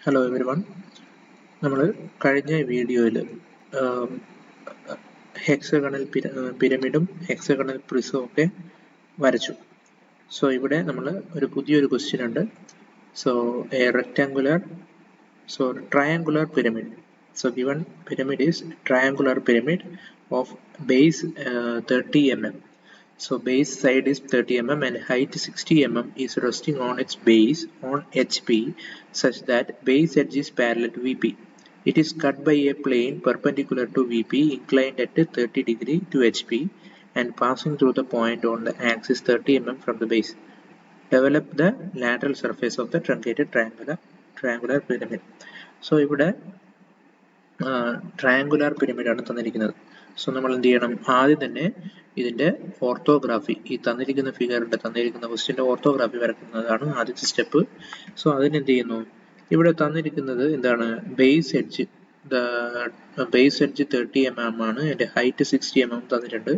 Hello everyone. നമ്മൾ കഴിഞ്ഞ വീഡിയോയിൽ ഹെക്സഗണൽ പിരമിഡും ഹെക്സഗണൽ പ്രിസവും ഒക്കെ വരച്ചു. സോ ഇവിടെ നമ്മൾ ഒരു പുതിയൊരു ക്വസ്റ്റ്യൻ ഉണ്ട്. So A rectangular triangular pyramid. So given pyramid is triangular pyramid of base 30 mm. So base side is 30 mm and height 60 mm is resting on its base on HP such that base edge is parallel to VP. It is cut by a plane perpendicular to VP inclined at 30 degree to HP and passing through the point on the axis 30 mm from the base. Develop the lateral surface of the truncated triangular pyramid. So ഇവിടെ triangular pyramid ആണ് തന്നിരിക്കുന്നത്. So നമ്മൾ എന്ത് ചെയ്യണം, ആദ്യം തന്നെ ഇതിന്റെ orthography, ഈ തന്നിരിക്കുന്ന ഫിഗറിന്റെ തന്നിരിക്കുന്ന ക്വസ്റ്റ്യന്റെ ഓർത്തോഗ്രാഫി വരക്കുന്നതാണ് ആദ്യത്തെ സ്റ്റെപ്പ്. സോ അതിനെന്ത് ചെയ്യുന്നു, ഇവിടെ തന്നിരിക്കുന്നത് എന്താണ്, base edge. Base edge 30 mm ആണ്, അതിന്റെ ഹൈറ്റ് 60 mm തന്നിട്ടുണ്ട്.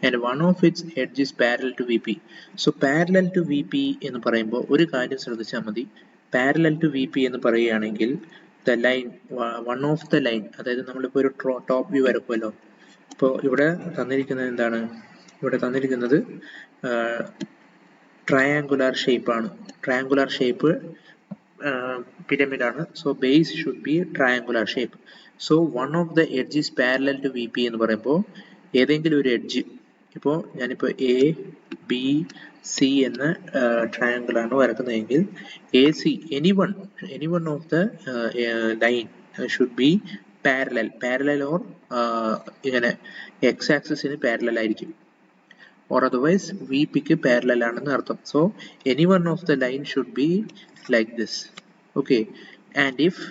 And one of its edge is parallel to V P. So parallel to V P എന്ന് പറയുമ്പോൾ ഒരു കാര്യം ശ്രദ്ധിച്ചാൽ മതി. പാരലൽ ടു വി പി എന്ന് പറയുകയാണെങ്കിൽ the line, one of the line, അതായത് നമ്മളിപ്പോൾ ഒരു ടോപ്പ് വ്യൂ വരക്കുമല്ലോ. ഇപ്പോൾ ഇവിടെ തന്നിരിക്കുന്നത് എന്താണ്, ഇവിടെ തന്നിരിക്കുന്നത് ട്രയാങ്കുലാർ ഷേപ്പാണ്. ട്രയാങ്കുലാർ ഷേപ്പ് പിരമിഡാണ്. So base should be triangular shape. So one of the edge is parallel to V P എന്ന് പറയുമ്പോൾ ഏതെങ്കിലും ഒരു എഡ്ജ്, ഇപ്പോൾ ഞാനിപ്പോൾ എ ബി സി എന്ന ട്രയാങ്കിൾ ആണ് വരക്കുന്നതെങ്കിൽ A C any one of the line should be parallel or ഇങ്ങനെ എക്സ് ആക്സിസിന് പാരലൽ ആയിരിക്കും, or otherwise VP ക്ക് പാരലൽ ആണെന്ന് അർത്ഥം. So any one of the line should be like this. Okay, and if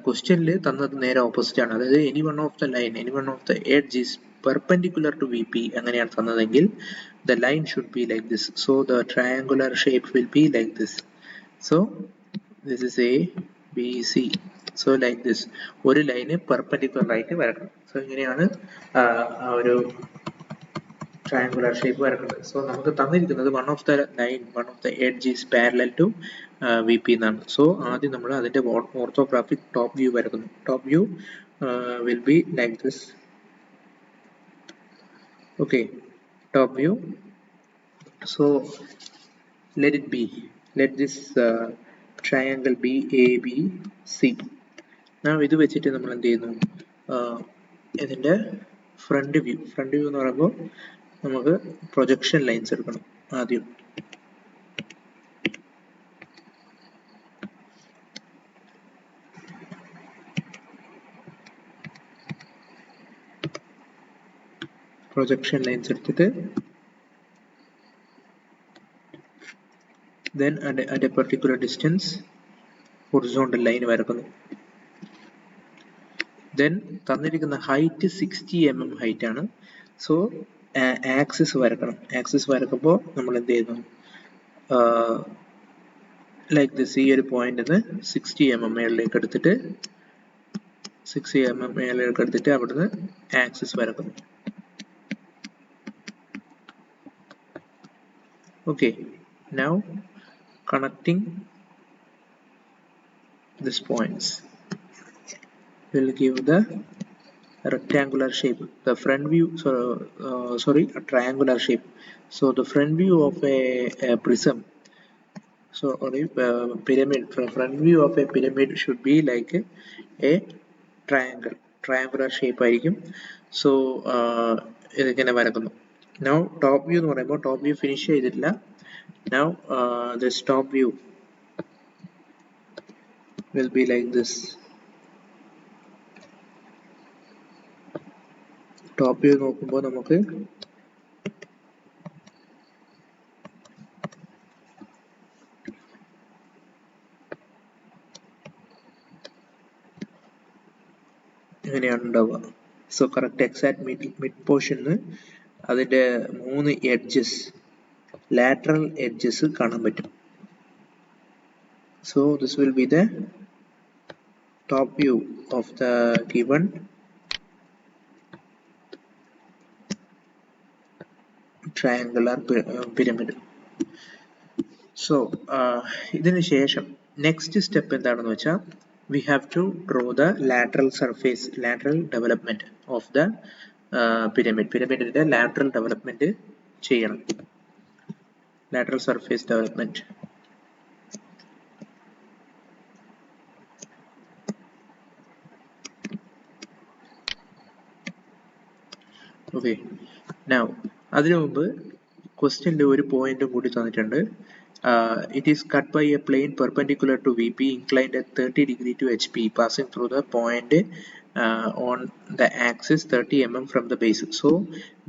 ക്വസ്റ്റ്യനിൽ തന്നത് നേരെ ഓപ്പോസിറ്റ് ആണ്, അതായത് any one of the line, any one of the edge is perpendicular to VP അങ്ങനെയാണ് തന്നതെങ്കിൽ the line should be like this. So the triangular shape will be like this. So this is A B C. So like this, ഒരു line perpendicular ആയിട്ട് വരക്കണം. So ഇങ്ങനെയാണ് ആ ഒരു triangular shape വരക്കുന്നത്. So നമുക്ക് തന്നിരിക്കുന്നത് one of the edge is parallel to V P എന്നാണ്. So ആദ്യം നമ്മൾ അതിന്റെ ഓർത്തോഗ്രാഫിക് ടോപ്പ് വ്യൂ വരക്കുന്നു. Top view will be like this. Okay, top view. So let this triangle be ABC. Now ഇത് വെച്ചിട്ട് നമ്മൾ എന്ത് ചെയ്യുന്നു, ഇതിന്റെ ഫ്രണ്ട് വ്യൂ എന്ന് പറയുമ്പോൾ നമുക്ക് പ്രൊജക്ഷൻ ലൈൻസ് എടുക്കണം. ആദ്യം പ്രൊജക്ഷൻ ലൈൻസ് എടുത്തിട്ട് then at a particular distance horizontal line വരക്കുന്നു. then തന്നിരിക്കുന്ന ഹൈറ്റ് 60 mm ഹൈറ്റ് ആണ്. സോ ആക്സിസ് വരക്കണം. ആക്സിസ് വരക്കുമ്പോൾ നമ്മൾ എന്ത് ചെയ്യുന്നു, ലൈക്ക് ദിസ്, ഈ ഒരു പോയിന്റിന്ന് 60 mm മേളിലേക്ക് എടുത്തിട്ട് അവിടുന്ന് axis വരക്കുന്നു. Okay, now connecting these points will give the rectangular shape. The front view, a triangular shape. So the front view of a prism, pyramid. Front view of a pyramid should be like a triangular shape ആയിരിക്കും. So ഇതിങ്ങനെ വരക്കുന്നു. Now top view എന്ന് പറയുമ്പോൾ top view finish ചെയ്തിട്ടില്ല. Now this top view will be like this. Top view നോക്കുമ്പോൾ നമുക്ക് ഇങ്ങനെയാണ് ഉണ്ടാവുക. So correct exact mid പോർഷന് അതിന്റെ 3 എഡ്ജസ്, lateral edges കാണാൻ പറ്റും. So this will be the top view of the given triangular pyramid. So ഇതിന് ശേഷം നെക്സ്റ്റ് സ്റ്റെപ്പ് എന്താണെന്ന് വെച്ചാൽ we have to draw the lateral surface, lateral development of the pyramid. പിരമിഡിന്റെ lateral development ചെയ്യണം. lateral surface development. Okay, now അതിനു മുമ്പ് ക്വസ്റ്റ്യനിൽ ഒരു point കൂടി തന്നിട്ടുണ്ട്. It is cut by a plane perpendicular to VP inclined at 30 degree to HP passing through the point on the axis 30 mm from the base. So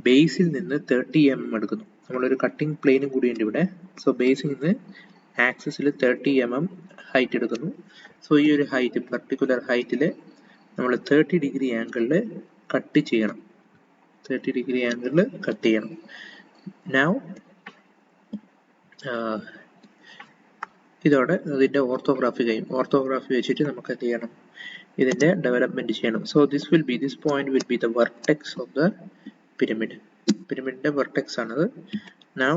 ബേസിൽ നിന്ന് 30 mm എടുക്കുന്നു. നമ്മളൊരു cutting പ്ലെയിനും കൂടി ഉണ്ട് ഇവിടെ. സോ ബേസിൽ നിന്ന് ആക്സിസിൽ 30 mm ഹൈറ്റ് എടുക്കുന്നു. സോ ഈ ഒരു ഹൈറ്റ് പർട്ടിക്കുലർ ഹൈറ്റിൽ നമ്മൾ 30 ഡിഗ്രി ആംഗിളിൽ കട്ട് ചെയ്യണം. 30 degree angle cut ചെയ്യണം. Now ഇതോടെ ഇതിന്റെ ഓർത്തോഗ്രാഫി കഴിയും. ഓർത്തോഗ്രാഫി വെച്ചിട്ട് നമുക്ക് എന്ത് ചെയ്യണം, ഇതിന്റെ ഡെവലപ്മെന്റ് ചെയ്യണം. So this point will be the vertex of the pyramid. പിരമിഡിന്റെ വെർട്ടെക്സ് ആണത്. Now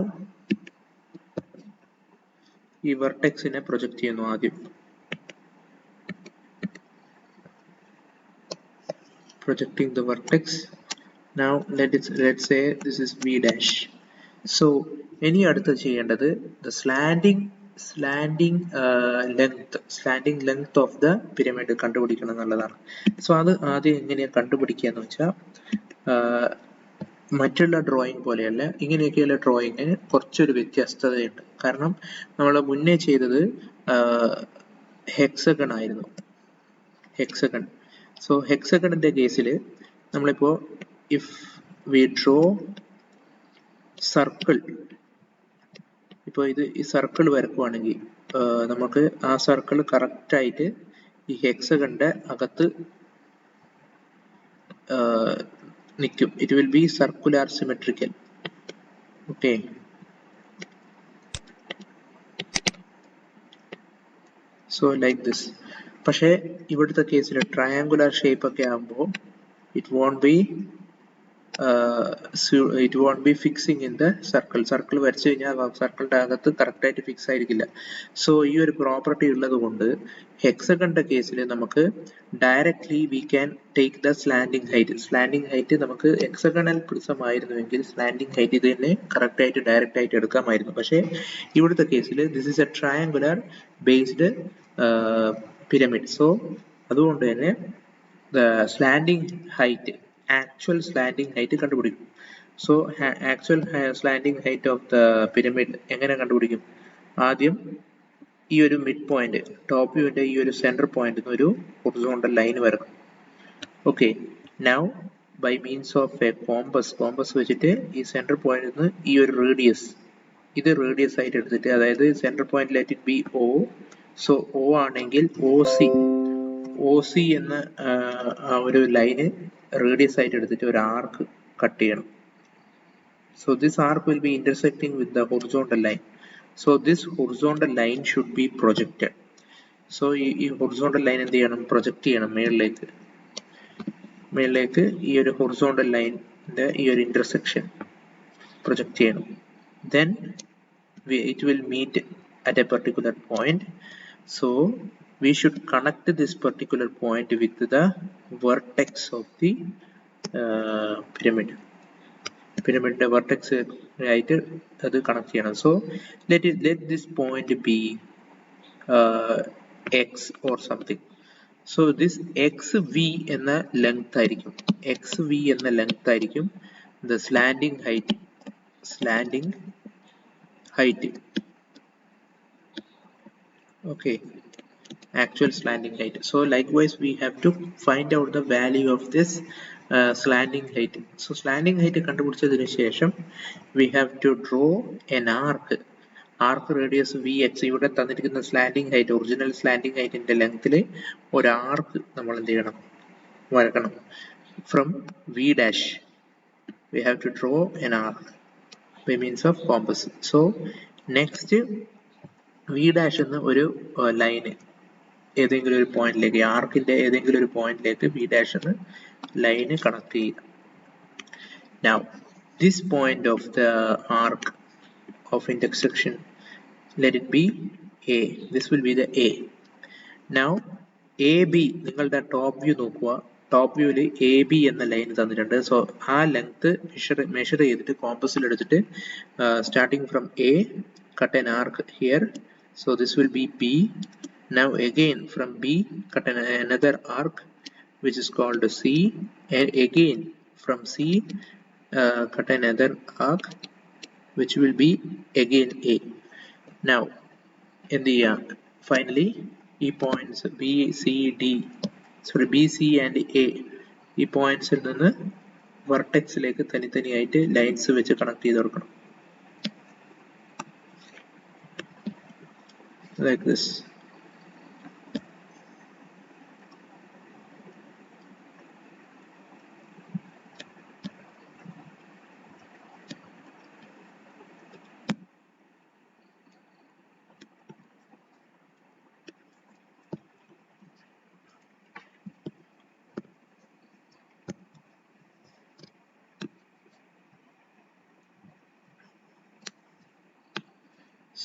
ഈ വെർട്ടെക്സിനെ പ്രൊജക്ട് ചെയ്യുന്നു ആദ്യം. Projecting the vertex. Now let's say this is V dash. So ഇനി അടുത്ത് ചെയ്യേണ്ടത് the slanting length of the pyramid കണ്ടുപിടിക്കണം എന്നുള്ളതാണ്. സോ അത് ആദ്യം എങ്ങനെയാണ് കണ്ടുപിടിക്കുക എന്ന് വെച്ചാൽ മറ്റുള്ള ഡ്രോയിങ് പോലെയല്ല, ഇങ്ങനെയൊക്കെയുള്ള ഡ്രോയിങ്ങിന് കുറച്ചൊരു വ്യത്യസ്തതയുണ്ട്. കാരണം നമ്മൾ മുന്നേ ചെയ്തത് ഹെക്സഗൺ ആയിരുന്നു. ഹെക്സഗൺ. സോ ഹെക്സഗണിന്റെ കേസിൽ നമ്മളിപ്പോ if we draw circle, ഇപ്പോൾ ഇത് ഈ സർക്കിൾ വരക്കുവാണെങ്കിൽ നമുക്ക് ആ സർക്കിൾ കറക്റ്റ് ആയിട്ട് ഈ ഹെക്സഗണിന്റെ അകത്ത് നിൽക്കും. It will be circular symmetrical. Okay, so like this. പക്ഷേ ഇവിടുത്തെ കേസിൽ ട്രയാങ്കുലർ ഷേപ്പ് ഒക്കെ ആകുമ്പോൾ it won't be fixing in the circle. Circle വരച്ചു കഴിഞ്ഞാൽ സർക്കിളിന്റെ അകത്ത് കറക്റ്റ് ആയിട്ട് ഫിക്സ് ആയിരിക്കില്ല. സോ ഈ ഒരു പ്രോപ്പർട്ടി ഉള്ളത് കൊണ്ട് ഹെക്സഗണിന്റെ കേസിൽ നമുക്ക് directly we can take the slanting height. Slanting height നമുക്ക് ഹെക്സഗണൽ പ്രിസം ആയിരുന്നുവെങ്കിൽ സ്ലാൻഡിങ് ഹൈറ്റ് ഇത് തന്നെ കറക്റ്റ് ആയിട്ട് ഡയറക്റ്റ് ആയിട്ട് എടുക്കാമായിരുന്നു. പക്ഷേ ഇവിടുത്തെ കേസിൽ this is A triangular based pyramid. So അതുകൊണ്ട് തന്നെ slanting height, actual slanting height കണ്ടുപിടിക്കും. So actual slanting height of the pyramid എങ്ങനെ കണ്ടുപിടിക്കും? ആദ്യം ഈ ഒരു മിഡ് പോയിന്റ്, ടോപ്പ് വ്യൂവിന്റെ ഈ ഒരു സെന്റർ പോയിന്റ് ഒരു ഹൊറിസോണ്ടൽ ലൈൻ വരണം. Okay, now by means of a compass വെച്ചിട്ട് ഈ സെന്റർ പോയിന്റിൽ നിന്ന് ഈ ഒരു റേഡിയസ്, ഇത് റേഡിയസ് ആയിട്ട് എടുത്തിട്ട്, അതായത് centre point let it be O. So O ആണെങ്കിൽ OC എന്ന ഒരു ലൈന് റേഡിയസ് ആയിട്ട് എടുത്തിട്ട് ഒരു ആർക്ക് കട്ട് ചെയ്യണം. So this arc will be intersecting with the horizontal line. So this horizontal line should B projected. So ഈ ഹൊറിസോണ്ടൽ ലൈൻ എന്ത് ചെയ്യണം? പ്രൊജക്റ്റ് ചെയ്യണം മേളിലേക്ക് ഈ ഒരു ഹൊറിസോണ്ടൽ ലൈനിന്റെ ഈ ഒരു ഇന്റർസെക്ഷൻ പ്രൊജക്റ്റ് ചെയ്യണം. Then it will meet at a particular point. So we should connect this particular point with the vertex of the pyramid. Pyramid vertex ആയിട്ട് അത് കണക്ട് ചെയ്യണം. So let this point be x or something. So this xv എന്ന length ആയിരിക്കും. xv എന്ന length ആയിരിക്കും the slanting height. Okay, actual slanting height. So likewise we have to find out the value of this slanting height. So slanting height കണ്ടുപിടിച്ചതിനു ശേഷം we have to draw an arc radius vx. ഇവിടെ തന്നിരിക്കുന്ന slanting height, original slanting ഹൈറ്റിന്റെ ലെങ്ത്തിൽ ഒരു arc നമ്മൾ എന്ത് ചെയ്യണം? വരക്കണം. From v dash we have to draw an arc by means of compass. So next v dash എന്ന ഒരു ലൈന് ഏതെങ്കിലും ഒരു പോയിന്റിലേക്ക്, ആർക്കിന്റെ ഏതെങ്കിലും ഒരു പോയിന്റിലേക്ക് v dash എന്ന ലൈന് കണക്ട് ചെയ്യുക. Now this point of the arc of intersection let it be A. This will be the A. Now AB നിങ്ങളുടെ ടോപ്പ് വ്യൂ നോക്കുക. ടോപ്പ് വ്യൂവിൽ AB എന്ന ലൈൻ തന്നിട്ടുണ്ട്. സോ ആ ലെങ്ത് മെഷർ ചെയ്തിട്ട് കോമ്പസിൽ എടുത്തിട്ട് starting from A cut an arc here. So this will be B. Now again from B cut another arc which is called C, and again from C cut another arc which will be again A. Now in the finally E points B, C, D, sorry B, C and A, ഈ പോയിന്റ്സിൽ നിന്ന് വെർട്ടെക്സിലേക്ക് തനിത്തനിയായിട്ട് lines വെച്ച് connect ചെയ്ത് കൊടുക്കണം, like this.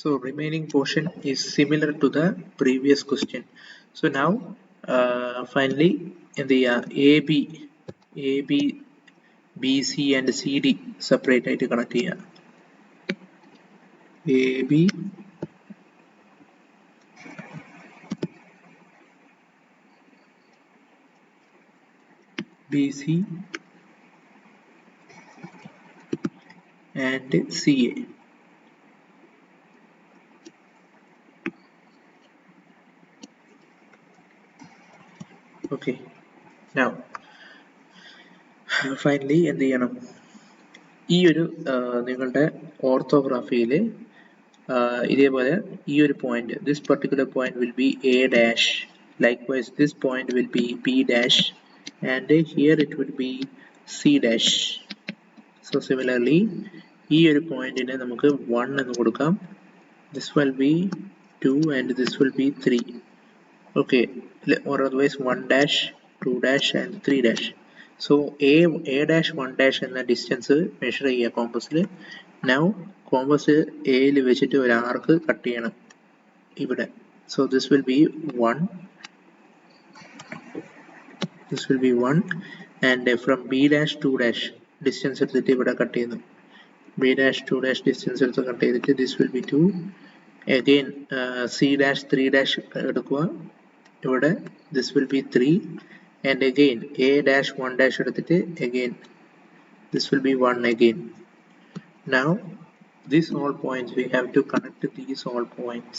So remaining portion is similar to the previous question. So now finally in the AB, BC and CD separate ആയിട്ട് connect ചെയ്യാം. AB, BC and CA. Okay, now finally എന്ത് ചെയ്യണം, ഈ ഒരു നിങ്ങളുടെ ഓർത്തോഗ്രാഫിയിൽ ഇതേപോലെ ഈ ഒരു point, this particular point will be A dash, likewise this point will be B dash, and here it will be C dash. So similarly ഈ ഒരു പോയിന്റിനെ നമുക്ക് 1 എന്ന് കൊടുക്കാം, this will be 2 and this will be 3. Okay, or otherwise 1 dash, 2 dash and 3 dash. So A dash 1 dash എന്ന distance measure ചെയ്യുക കോമ്പസിൽ. Now compass എയിൽ വെച്ചിട്ട് ഒരു ആർക്ക് കട്ട് ചെയ്യണം ഇവിടെ. So this will be 1, this will be 1, and from B dash 2 dash distance എടുത്തിട്ട് ഇവിടെ cut ചെയ്യുന്നു. B dash 2 dash ഡിസ്റ്റൻസ് എടുത്ത് കട്ട് ചെയ്തിട്ട് this will be 2. Again C dash 3 dash എടുക്കുക ഇവിടെ, this will be 3, and again A dash 1 dash എടുത്തിട്ട് again this will be 1 again. Now these all points we have to connect these all points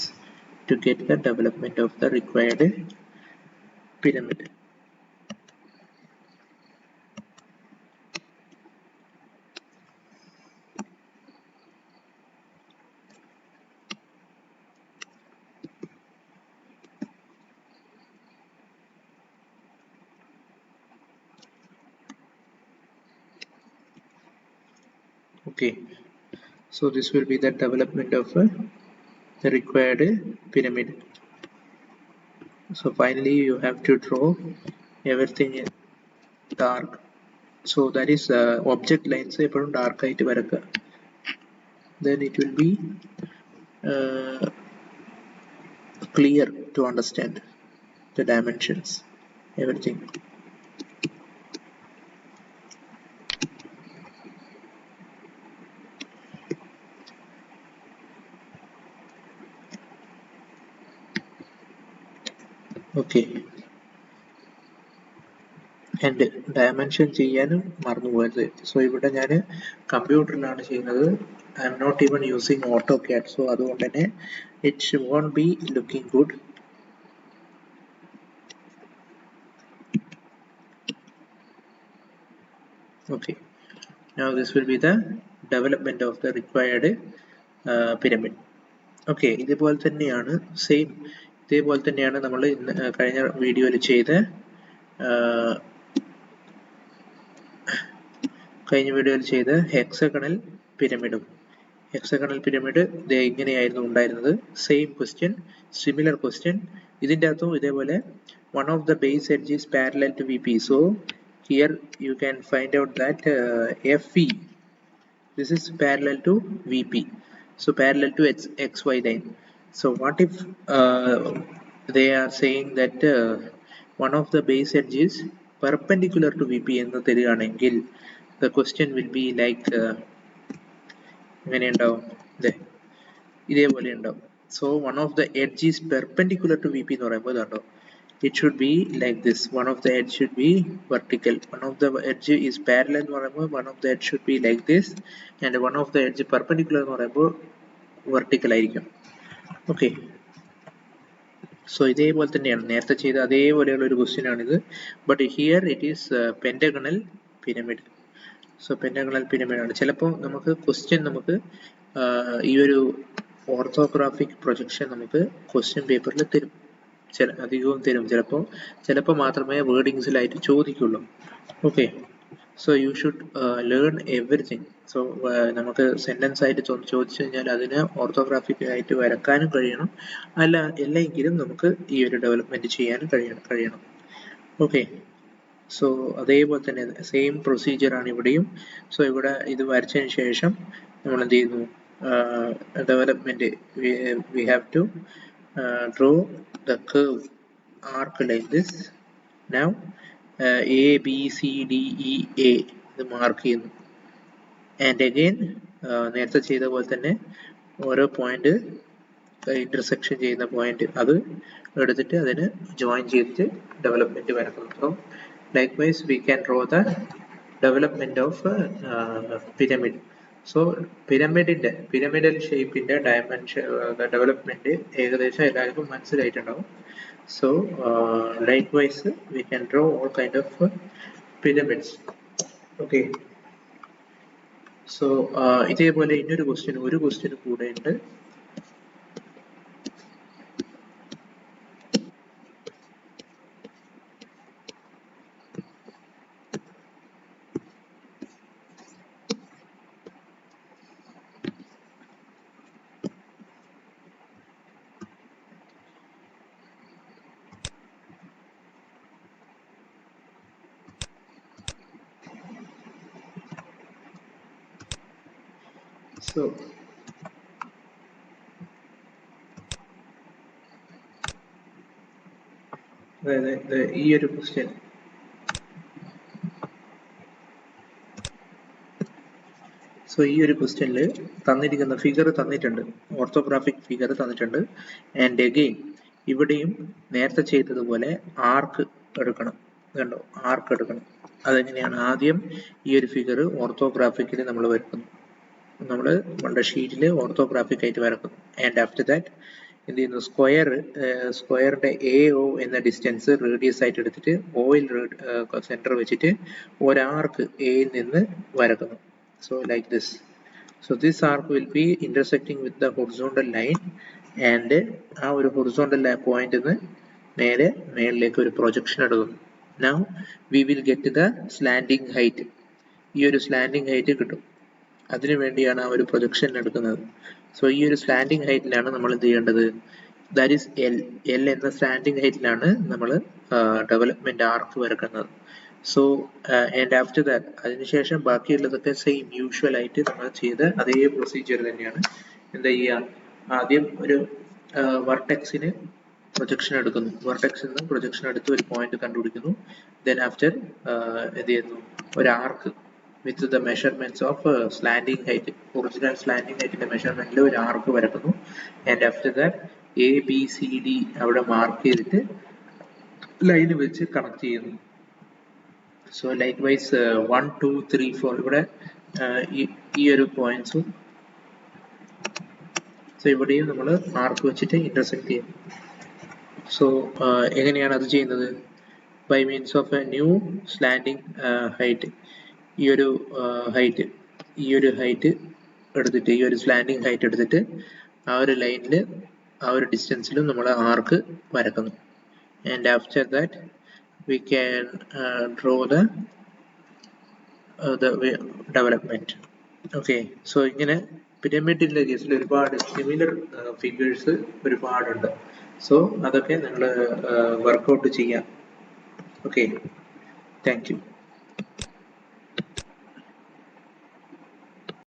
to get the development of the required pyramid. Okay, so this will be the development of the required pyramid. So finally you have to draw everything in dark. So that is object lines എപ്പോഴും dark ആയിട്ട് വരക്കുക. Then it will be clear to understand the dimensions, everything. Okay, and dimension ചെയ്യാനും മറന്നുപോയത്. So ഇവിടെ ഞാൻ കമ്പ്യൂട്ടറിലാണ് ചെയ്യുന്നത്. I am not even using AutoCAD, so അതുകൊണ്ട് തന്നെ it won't be looking good. Okay, now this will be the development of the required pyramid. Okay, ഇതുപോലെ തന്നെയാണ് same, ഇതേപോലെ തന്നെയാണ് നമ്മൾ കഴിഞ്ഞ വീഡിയോയിൽ ചെയ്ത ഹെക്സഗണൽ പിരമിഡും. ഹെക്സഗണൽ പിരമിഡ് ഇങ്ങനെയായിരുന്നു ഉണ്ടായിരുന്നത്. Same question, similar question. ഇതിൻ്റെ അകത്തും ഇതേപോലെ one of the base edge is parallel to VP. So here you can find out that FE, this is parallel to VP. So parallel to xy line. So what if they are saying that one of the base edge is perpendicular to VP എന്ന് തരികയാണെങ്കിൽ the question will be like എങ്ങനെ ഉണ്ടാവും ഇതേപോലെ ഉണ്ടാവും. So one of the edge is perpendicular to VP എന്ന് പറയുമ്പോൾ ഇതുണ്ടോ, it should be like this. One of the edge should be vertical, one of the edge is parallel എന്ന് പറയുമ്പോൾ one of the edge should be like this, and one of the edge perpendicular എന്ന് പറയുമ്പോൾ vertical ആയിരിക്കും. Okay, so ഇതേപോലെ തന്നെയാണ് നേരത്തെ ചെയ്ത അതേപോലെയുള്ള ഒരു ക്വസ്റ്റ്യൻ ആണിത്. But here it is pentagonal pyramid. So pentagonal pyramid ആണ്. ചിലപ്പോൾ നമുക്ക് ക്വസ്റ്റ്യൻ നമുക്ക് ഈ ഒരു ഓർത്തോഗ്രാഫിക് പ്രൊജക്ഷൻ നമുക്ക് ക്വസ്റ്റ്യൻ പേപ്പറിൽ തരും, അധികവും തരും. ചിലപ്പോൾ മാത്രമേ വേർഡിങ്സിലായിട്ട് ചോദിക്കുള്ളൂ. Okay, so you should learn everything. So നമുക്ക് സെന്റൻസ് ആയിട്ട് ചോദിച്ചു കഴിഞ്ഞാൽ അതിന് ഓർത്തോഗ്രാഫിക് ആയിട്ട് വരക്കാനും കഴിയണം, അല്ലെങ്കിലും നമുക്ക് ഈ ഒരു ഡെവലപ്മെന്റ് ചെയ്യാനും കഴിയണം. ഓക്കെ, സോ അതേപോലെ തന്നെ സെയിം പ്രൊസീജിയർ ആണ് ഇവിടെയും. സോ ഇവിടെ ഇത് വരച്ചതിന് ശേഷം നമ്മൾ എന്ത് ചെയ്യുന്നു, development we have to draw the curve arc like this. Now A B C D E A ഇത് മാർക്ക് ചെയ്യുന്നു. ആൻഡ് അഗെയിൻ നേരത്തെ ചെയ്ത പോലെ തന്നെ ഓരോ പോയിന്റ് ഇന്റർസെക്ഷൻ ചെയ്യുന്ന പോയിന്റ് അത് എടുത്തിട്ട് അതിന് ജോയിൻ ചെയ്തിട്ട് ഡെവലപ്മെന്റ് വരക്കുന്നു. So likewise we can draw the development of pyramid. So pyramidal shape in the dimension the development ഏകദേശം എല്ലാവർക്കും മനസ്സിലായിട്ടുണ്ടാവും. So likewise we can draw all kind of pyramids. Okay, so ഇതേപോലെ ഇന്നൊരു ക്വസ്റ്റ്യൻ കൂടെ ഉണ്ട്. So ഈ ഒരു ക്വസ്റ്റ്യൻ ക്വസ്റ്റ്യനിൽ തന്നിരിക്കുന്ന ഫിഗർ തന്നിട്ടുണ്ട്, ഓർത്തോഗ്രാഫിക് ഫിഗർ തന്നിട്ടുണ്ട്. ആൻഡ് അഗെയിൻ ഇവിടെയും നേരത്തെ ചെയ്തതുപോലെ ആർക്ക് എടുക്കണം. കണ്ടോ, ആർക്ക് എടുക്കണം. അതെങ്ങനെയാണ്, ആദ്യം ഈ ഒരു ഫിഗർ ഓർത്തോഗ്രാഫിക്കിൽ നമ്മൾ വരക്കുന്നു, നമ്മളുടെ ഷീറ്റിൽ ഓർത്തോഗ്രാഫിക് ആയിട്ട് വരക്കുന്നു. ആൻഡ് ആഫ്റ്റർ ദാറ്റ് എന്ത് ചെയ്യുന്നു, സ്ക്വയറിന്റെ AO എന്ന ഡിസ്റ്റൻസ് റേഡിയസ് ആയിട്ട് എടുത്തിട്ട് ഓയിൽ സെന്റർ വെച്ചിട്ട് ഒരാർക്ക് എയിൽ നിന്ന് വരക്കുന്നു. So like this. So this arc will be intersecting with the horizontal line, and ആ ഒരു horizontal point ന്ന് നേരെ മേളിലേക്ക് ഒരു പ്രൊജക്ഷൻ എടുക്കുന്നു. Now we will get the slanting height. ഈ ഒരു slanting height കിട്ടും, അതിനു വേണ്ടിയാണ് ആ ഒരു പ്രൊജക്ഷൻ എടുക്കുന്നത്. സോ ഈ ഒരു സ്ലാൻഡിങ് ഹൈറ്റിലാണ് നമ്മൾ എന്ത് ചെയ്യേണ്ടത്, ദാറ്റ് ഈസ് എൽ എന്ന സ്ലാൻഡിങ് ഹൈറ്റിലാണ് നമ്മൾ ഡെവലപ്മെന്റ് ആർക്ക് വരക്കുന്നത്. സോ ആൻഡ് ആഫ്റ്റർ ദാറ്റ് അതിനുശേഷം ബാക്കിയുള്ളതൊക്കെ സെയിം യൂഷ്വൽ ആയിട്ട് നമ്മൾ ചെയ്ത അതേ പ്രൊസീജിയർ തന്നെയാണ്. എന്താ ചെയ്യുക, ആദ്യം ഒരു വെർട്ടെക്സിന് പ്രൊജക്ഷൻ എടുക്കുന്നു, വെർട്ടെക്സിൽ നിന്ന് പ്രൊജക്ഷൻ എടുത്ത് ഒരു പോയിന്റ് കണ്ടുപിടിക്കുന്നു. ദെൻ ആഫ്റ്റർ എന്ത് ചെയ്യുന്നു, ഒരു ആർക്ക് with the measurements of slanting height, original slanting height ന്റെ മെഷർമെന്റിൽ ഒരു ആർക്ക് വരക്കുന്നു. ആൻഡ് ആഫ്റ്റർ ദാറ്റ് ABCD അവിടെ മാർക്ക് ചെയ്തിട്ട് ലൈൻ വെച്ച് കണക്ട് ചെയ്യുന്നു. സോ ലൈക്ക് വൈസ് 1 2 3 4 ഇവിടെ ഈ ഒരു പോയിന്റ്സും, സോ ഇവിടെയും നമ്മൾ ആർക്ക് വെച്ചിട്ട് ഇന്റർസെക്ട് ചെയ്യുന്നു. സോ എങ്ങനെയാണ് അത് ചെയ്യുന്നത്, by means of a new slanting height. ഈ ഒരു ഹൈറ്റ് എടുത്തിട്ട്, ഈ ഒരു സ്ലാൻഡിങ് ഹൈറ്റ് എടുത്തിട്ട് ആ ഒരു ലൈനിൽ ആ ഒരു ഡിസ്റ്റൻസിലും നമ്മൾ ആർക്ക് വരക്കുന്നു. And after that we can draw the development. Okay, so ഇങ്ങനെ പിരമിഡിന്റെ കേസിൽ ഒരുപാട് സിമിലർ ഫിഗേഴ്സ് ഒരുപാടുണ്ട്. സോ അതൊക്കെ നിങ്ങൾ വർക്ക്ഔട്ട് ചെയ്യാം. Okay, thank you.